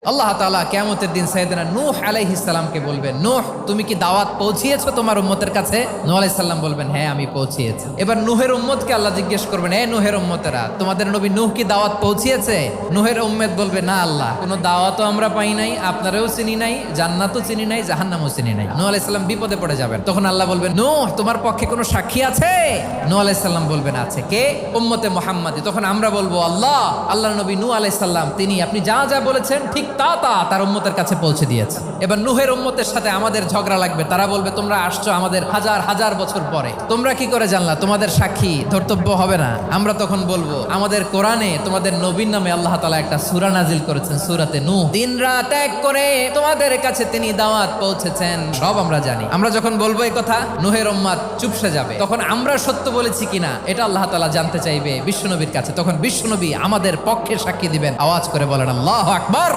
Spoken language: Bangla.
আল্লাহ তাআলা কিয়ামতের দিন সাইয়েদনা নূহ আলাইহিস সালামকে বলবেন, নূহ তুমি কি দাওয়াত পৌঁছিয়েছো তোমার উম্মতের কাছে? নূহ আলাইহিস সালাম বলবেন, হ্যাঁ আমি পৌঁছিয়েছি। এবার নূহের উম্মতকে আল্লাহ জিজ্ঞেস করবেন, এ নূহের উম্মতেরা তোমাদের নবী নূহ কি দাওয়াত পৌঁছিয়েছে? নূহের উম্মত বলবে, না আল্লাহ, কোনো দাওয়াতও আমরা পাই নাই, আপনারাও চিনি নাই, জান্নাতও চিনি নাই, জাহান্নামও চিনি নাই। নূহ আলাইহিস সালাম বিপদে পড়ে যাবেন। তখন আল্লাহ বলবেন, নূহ তোমার পক্ষে কোনো সাক্ষী আছে? নূহ আলাইহিস সালাম বলবেন, আছে। কে? উম্মতে মুহাম্মাদি। তখন আমরা বলবো, আল্লাহ, আল্লাহর নবী নূহ আলাইহিস সালাম তিনি আপনি যা যা বলেছেন ঠিক তা তার উম্মতের কাছে পৌঁছে দিয়েছে। এবার নূহের উম্মতের সাথে আমাদের ঝগড়া লাগবে। তারা বলবে, তোমরা আসছো আমাদের হাজার হাজার বছর পরে, তোমরা কি করে জানলা? তোমাদের সাক্ষী ধর্তব্য হবে না? আমরা তখন বলবো, আমাদের কোরআনে তোমাদের নবীর নামে আল্লাহ তাআলা একটা সূরা নাজিল করেছেন, সূরাতে নূহ। দিন রাত এক করে তোমাদের কাছে তিনি দাওয়াত পৌঁছেছেন, সব আমরা জানি। আমরা যখন বলবো এই কথা, নূহের উম্মত চুপসে যাবে। তখন আমরা সত্য বলেছি কিনা এটা আল্লাহ তাআলা জানতে চাইবে বিশ্বনবীর কাছে। তখন বিশ্বনবী আমাদের পক্ষে সাক্ষী দিবেন। আওয়াজ করে বলেন আল্লাহু আকবার।